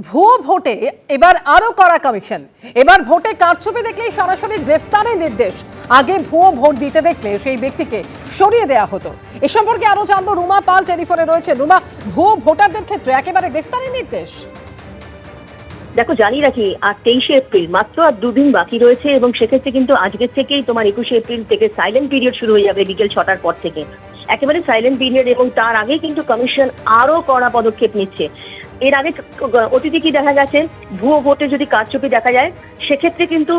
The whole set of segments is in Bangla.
ভুয়ো ভোটে এবার আরো কড়া কমিশন। এবার ভোটে কারচুপি দেখলেই সরাসরি গ্রেফতারের নির্দেশ। আগে ভুয়ো ভোট দিতে দেখলে সেই ব্যক্তিকে সরিয়ে দেওয়া হতো। এ সম্পর্কে আরো জানবো, রুমা পাল টেলিফোনে রয়েছে। রুমা, ভুয়ো ভোটারদের ক্ষেত্রে একেবারে গ্রেফতারের নির্দেশ। দেখো, জানি রাখি আর 23শে এপ্রিল মাত্র আর দুদিন বাকি রয়েছে এবং সেক্ষেত্রে কিন্তু আজকের থেকেই তোমার 21শে এপ্রিল থেকে সাইলেন্ট পিরিয়ড শুরু হয়ে যাবে বিকেল 6টার পর থেকে। একেবারে সাইলেন্ট পিরিয়ড এবং তার আগে কিন্তু কমিশন আরো কড়া পদক্ষেপ নিচ্ছে। এর আগে অতীতে কি দেখা গেছে, ভুয়ো ভোটে যদি কারচুপি দেখা যায় সেক্ষেত্রে কিন্তু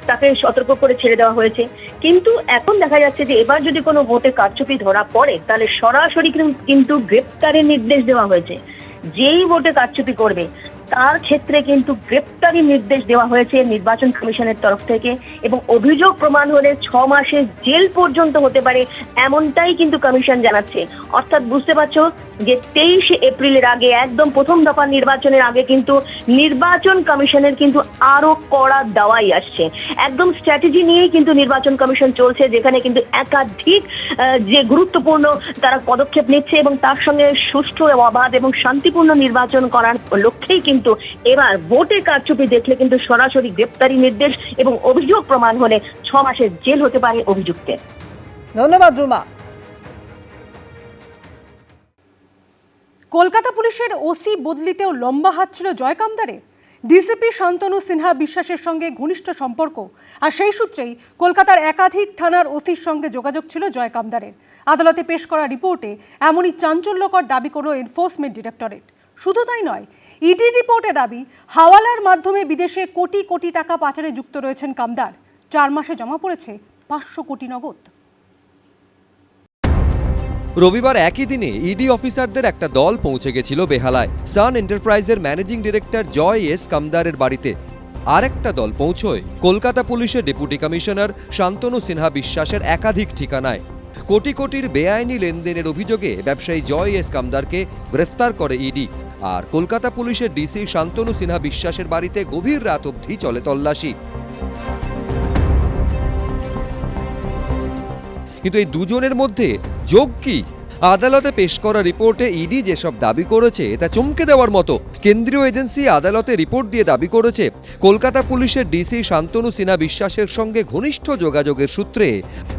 তাকে সতর্ক করে ছেড়ে দেওয়া হয়েছে। কিন্তু এখন দেখা যাচ্ছে যে এবার যদি কোনো ভোটে কারচুপি ধরা পড়ে তাহলে সরাসরি কিন্তু গ্রেপ্তারের নির্দেশ দেওয়া হয়েছে। যেই ভোটে কারচুপি করবে তার ক্ষেত্রে কিন্তু গ্রেপ্তারি নির্দেশ দেওয়া হয়েছে নির্বাচন কমিশনের তরফ থেকে এবং অভিযোগ প্রমাণ হলে 6 মাসের জেল পর্যন্ত হতে পারে, এমনটাই কিন্তু কমিশন জানাচ্ছে। অর্থাৎ বুঝতে পারছো যে 23শে এপ্রিলের আগে, একদম প্রথম দফা নির্বাচনের আগে কিন্তু নির্বাচন কমিশনের কিন্তু আরো কড়া দাওয়াই আসছে। একদম স্ট্র্যাটেজি নিয়েই কিন্তু নির্বাচন কমিশন চলছে, যেখানে কিন্তু একাধিক যে গুরুত্বপূর্ণ তারা পদক্ষেপ নিচ্ছে এবং তার সঙ্গে সুষ্ঠু অবাধ এবং শান্তিপূর্ণ নির্বাচন করার লক্ষ্যেই কিন্তু এবার ভোটে কারচুপি দেখলে কিন্তু সরাসরি গ্রেপ্তারি নির্দেশ এবং অভিযোগ প্রমাণ হলে 6 মাসের জেল হতে পারে অভিযুক্তের। ধন্যবাদ রুমা। কলকাতা পুলিশের ওসি বদলিতেও লম্বা হাত ছিল জয় কামদারের। ডিসিপি শান্তনু সিনহা বিশ্বাসের সঙ্গে ঘনিষ্ঠ সম্পর্ক, আর সেই সূত্রেই কলকাতার একাধিক থানার ওসির সঙ্গে যোগাযোগ ছিল জয় কামদারের। আদালতে পেশ করা রিপোর্টে এমনই চাঞ্চল্যকর দাবি করল এনফোর্সমেন্ট ডিরেক্টরেট। শুধু তাই নয়, ইডি রিপোর্টে দাবি হাওয়ালার মাধ্যমে বিদেশে কোটি কোটি টাকা পাচারে যুক্ত রয়েছেন কামদার। 4 মাসে জমা পড়েছে 500 কোটি নগদ। রবিবার একই দিনে ইডি অফিসারদের একটা দল পৌঁছে গেছিল বেহালায় সান এন্টারপ্রাইজের ম্যানেজিং ডিরেক্টর জয় এস কামদারের বাড়িতে। আরেকটা দল পৌঁছয় কলকাতা পুলিশের ডেপুটি কমিশনার শান্তনু সিনহা বিশ্বাসের একাধিক ঠিকানায়। কোটি কোটির বেআইনি লেনদেনের অভিযোগে ব্যবসায়ী জয় এস কামদারকে গ্রেফতার করে ইডি। আর কলকাতা পুলিশের ডিসি শান্তনু সিনহা বিশ্বাসের বাড়িতে গভীর রাত অবধি চলে তল্লাশি। কিন্তু এই দুজনের মধ্যে যোগ কি? আদালতে পেশ করা রিপোর্টে ইডি যেসব দাবি করেছে তা চমকে দেওয়ার মতো। কেন্দ্রীয় এজেন্সি আদালতে রিপোর্ট দিয়ে দাবি করেছে কলকাতা পুলিশের ডিসি শান্তনু সিনহা বিশ্বাসের সঙ্গে ঘনিষ্ঠ যোগাযোগের সূত্রে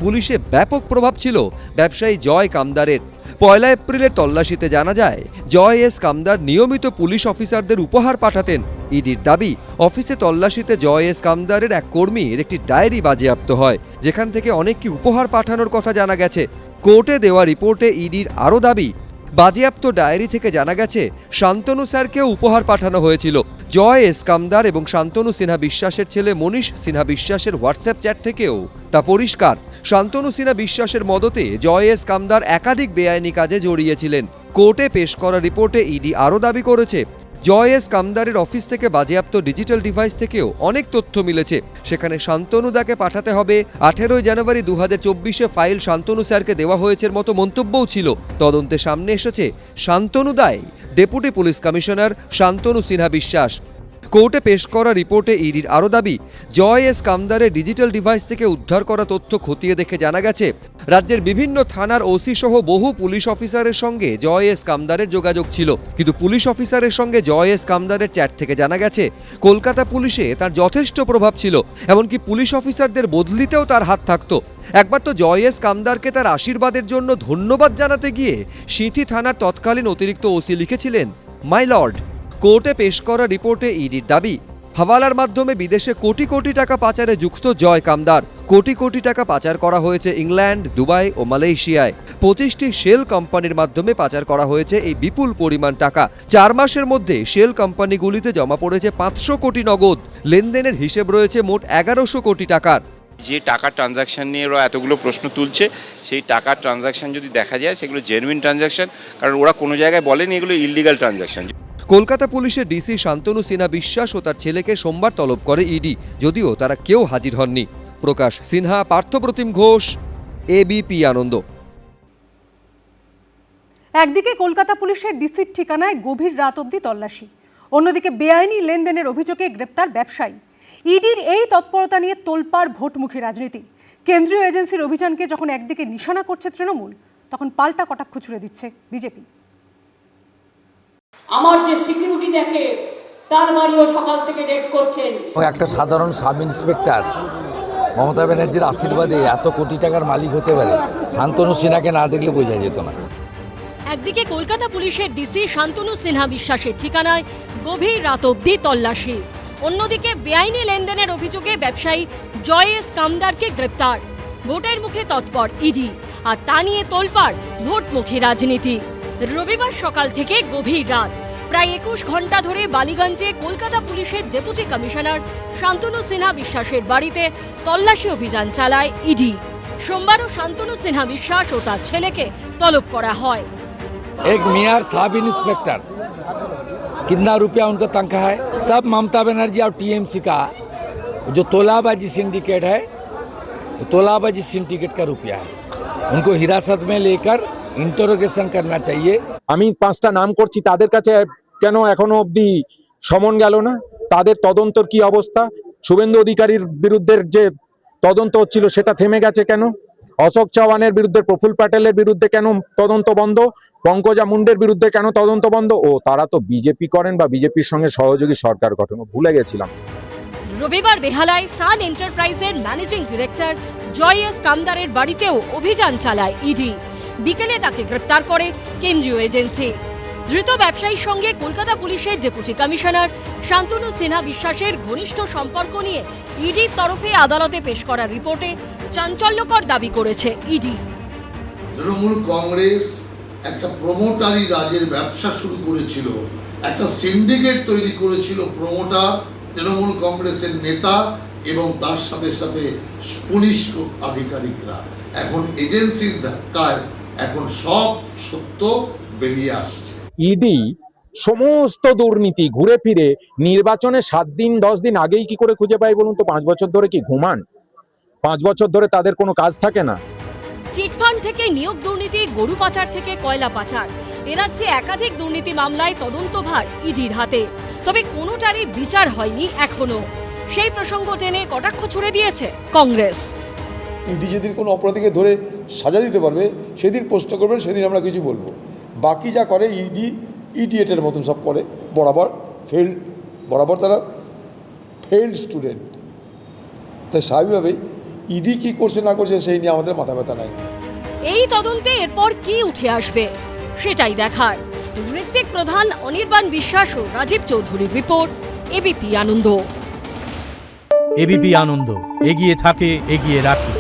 পুলিশে ব্যাপক প্রভাব ছিল ব্যবসায়ী জয় কামদারের। 1 এপ্রিলের তল্লাশিতে জানা যায় জয় এস কামদার নিয়মিত পুলিশ অফিসারদের উপহার পাঠাতেন। ইডির দাবি, অফিসে তল্লাশিতে জয় এস কামদারের এক কর্মীর একটি ডায়েরি বাজেয়াপ্ত হয়, যেখান থেকে অনেক কি উপহার পাঠানোর কথা জানা গেছে। কোর্টে দেওয়া রিপোর্টে ইডির আরও দাবি, বাজেয়াপ্ত ডায়েরি থেকে জানা গেছে শান্তনু স্যারকেও উপহার পাঠানো হয়েছিল। জয় এস কামদার এবং শান্তনু সিনহা বিশ্বাসের ছেলে মনীষ সিনহা বিশ্বাসের হোয়াটসঅ্যাপ চ্যাট থেকেও তা পরিষ্কার, শান্তনু সিনহা বিশ্বাসের মদতে জয় এস কামদার একাধিক বেআইনি কাজে জড়িয়েছিলেন। কোর্টে পেশ করা রিপোর্টে ইডি আরও দাবি করেছে জয় এস কামদারের অফিস থেকে বাজেয়াপ্ত ডিজিটাল ডিভাইস থেকেও অনেক তথ্য মিলেছে। সেখানে শান্তনুদাকে পাঠাতে হবে 18 জানুয়ারি 2024 ফাইল শান্তনু স্যারকে দেওয়া হয়েছে মতো মন্তব্যও ছিল। তদন্তে সামনে এসেছে শান্তনুদাই deputy police commissioner Shantanu Sinha Biswas. কোর্টে পেশ করা রিপোর্টে ইডির আরও দাবি, জয় এস কামদারের ডিজিটাল ডিভাইস থেকে উদ্ধার করা তথ্য খতিয়ে দেখে জানা গেছে রাজ্যের বিভিন্ন থানার ওসি সহ বহু পুলিশ অফিসারের সঙ্গে জয় এস কামদারের যোগাযোগ ছিল। কিন্তু পুলিশ অফিসারের সঙ্গে জয় এস কামদারের চ্যাট থেকে জানা গেছে কলকাতা পুলিশে তার যথেষ্ট প্রভাব ছিল, এমনকি পুলিশ অফিসারদের বদলিতেও তার হাত থাকত। একবার তো জয় এস কামদারকে তার আশীর্বাদের জন্য ধন্যবাদ জানাতে গিয়ে সিঁথি থানার তৎকালীন অতিরিক্ত ওসি লিখেছিলেন, মাই লর্ড। কোর্টে পেশ করা রিপোর্টে ইডির দাবি, হাওয়ালার মাধ্যমে বিদেশে কোটি কোটি টাকা পাচারে যুক্ত জয় কামদার। কোটি কোটি টাকা পাচার করা হয়েছে ইংল্যান্ড, দুবাই ও মালয়েশিয়ায়। 25টি শেল কোম্পানির মাধ্যমে পাচার করা হয়েছে এই বিপুল পরিমাণ টাকা। 4 মাসের মধ্যে শেল কোম্পানিগুলিতে জমা পড়েছে 500 কোটি নগদ। লেনদেনের হিসেব রয়েছে মোট 1100 কোটি টাকার। যে টাকার ট্রানজাকশন নিয়ে ওরা এতগুলো প্রশ্ন তুলছে, সেই টাকার ট্রানজাকশন যদি দেখা যায় সেগুলো জেনুইন ট্রানজাকশন, কারণ ওরা কোনো জায়গায় বলেনি এগুলো ইললিগাল ট্রানজাকশন। কলকাতা পুলিশের ডিসি শান্তনু সিনহা বিশ্বাস ও তার ছেলেকে সোমবার তলব করে ইডি, যদিও তারা কেউ হাজির হননি। প্রকাশ সিনহা, পার্থপ্রতিম ঘোষ, এবিপি আনন্দ। একদিকে কলকাতা পুলিশের ডিসির ঠিকানায় গভীর রাত অবধি তল্লাশি, অন্যদিকে বেআইনি লেনদেনের অভিযোগে গ্রেপ্তার ব্যবসায়ী। ইডির এই তৎপরতা নিয়ে তোলপাড় ভোটমুখী রাজনীতি। কেন্দ্রীয় এজেন্সির অভিযানকে যখন একদিকে নিশানা করছে তৃণমূল, তখন পাল্টা কটাক্ষ ছুড়ে দিচ্ছে বিজেপি। আমার যে সিকিউরিটি দেখে তার বাড়িও সকাল থেকে রেড করছেন। একটা সাধারণ সাব ইন্সপেক্টর মমতা ব্যানার্জির আশীর্বাদে এত কোটি টাকার মালিক হতে পারে, শান্তনু সিনহাকে না দেখলে বোঝা যেত না। একদিকে কলকাতা পুলিশের ডিসি শান্তনু সিনহা বিশ্বাসের ঠিকানায় গভীর রাত অবধি তল্লাশি, অন্যদিকে বেআইনি লেনদেনের অভিযোগে ব্যবসায়ী জয় এস কামদারকে গ্রেপ্তার। ভোটের মুখে তৎপর ইডি, আর তা নিয়ে তোলপাড় ভোটমুখী রাজনীতি। রবিবার সকাল থেকে গভীর রাত প্রায় 21 ঘন্টা ধরে বালিগঞ্জে কলকাতা পুলিশের ডেপুটি কমিশনার শান্তনু সিনহা বিশ্বাসের বাড়িতে তল্লাশি অভিযান চালায় ইডি। সোমবারও শান্তনু সিনহা বিশ্বাস ও তার ছেলেকে তলব করা হয়। एक मेयर साब इंस्पेक्टर, कितना रुपया उनका तनख्वाह है, सब ममता बनर्जी और टीएमसी का जो तोलाबाजी सिंडिकेट है, तोलाबाजी सिंडिकेट का रुपया है। उनको हिरासत में लेकर इंटरोगेशन करना चाहिए। আমি 5টা নাম করছি, তাদের কাছে কেন এখনো অবধি সমন গেল না? তাদের তদন্তর কি অবস্থা? শুভেন্দু অধিকারীর বিরুদ্ধে যে তদন্ত হচ্ছিল সেটা থেমে গেছে কেন? অশোক চৌহানের বিরুদ্ধে, প্রফুল প্যাটেলের বিরুদ্ধে কেন তদন্ত বন্ধ? পঙ্কজা মুন্ডের বিরুদ্ধে কেন তদন্ত বন্ধ? ও তারা তো বিজেপি করেন বা বিজেপির সঙ্গে সহযোগী সরকার গঠন, ভুলে গেছিলাম। রবিবার বেহালায় সান এন্টারপ্রাইজের ম্যানেজিং ডিরেক্টর জয় এস কামদারের বাড়িতেও অভিযান চালায় ইডি। বিকেলে তাকে গ্রেপ্তার করে কেন্দ্রীয় এজেন্সি। ধৃত ব্যবসায়ীর সঙ্গে কলকাতা পুলিশের ডেপুটি কমিশনার শান্তনু সিনহা বিশ্বাসের ঘনিষ্ঠ সম্পর্ক নিয়ে ইডির তরফে আদালতে পেশ করা রিপোর্টে চাঞ্চল্যকর দাবি করেছে ইডি। তৃণমূল কংগ্রেস একটা প্রমোটারি রাজের ব্যবসা শুরু করেছিল, একটা সিন্ডিকেট তৈরি করেছিল প্রমোটার, তৃণমূল কংগ্রেসের নেতা এবং তার সাথে সাথে পুলিশ আধিকারিকরা। এখন এজেন্সির ধাক্কায় এখন সব সত্য বেরিয়ে আসছে। ইডি সমস্ত দুর্নীতি ঘুরে ফিরে নির্বাচনে 7 দিন 10 দিন আগেই কি করে খুঁজে পায় বলুন তো? 5 বছর ধরে কি ঘুমান? 5 বছর ধরে তাদের কোনো কাজ থাকে না? চিটফান্ড থেকে নিয়োগ দুর্নীতি, গরু পাচার থেকে কয়লা পাচার, এ রাজ্যে একাধিক দুর্নীতি মামলায় তদন্তভার ইডির হাতে। তবে কোনোটারই বিচার হয়নি এখনো। সেই প্রসঙ্গ টেনে কটাক্ষ ছুড়ে দিয়েছে কংগ্রেস। ইডি যেদিন কোনো অপরাধীকে ধরে সাজা দিতে পারবে সেদিন প্রশ্ন করবেন, সেদিন আমরা কিছু বলবো। বাকি যা করে ইডি ইডিয়েটের মতন সব করে, বরাবর তারা ফেইল্ড স্টুডেন্ট। তাই স্বাভাবিকভাবেই ইডি কী করছে না করছে সেই নিয়ে আমাদের মাথা ব্যথা নাই। এই তদন্তে এরপর কি উঠে আসবে সেটাই দেখার। ঋত্বিক প্রধান, অনির্বাণ বিশ্বাস ও রাজীব চৌধুরীর রিপোর্ট, এবিপি আনন্দ। এবিপি আনন্দ, এগিয়ে থাকে, এগিয়ে রাখে।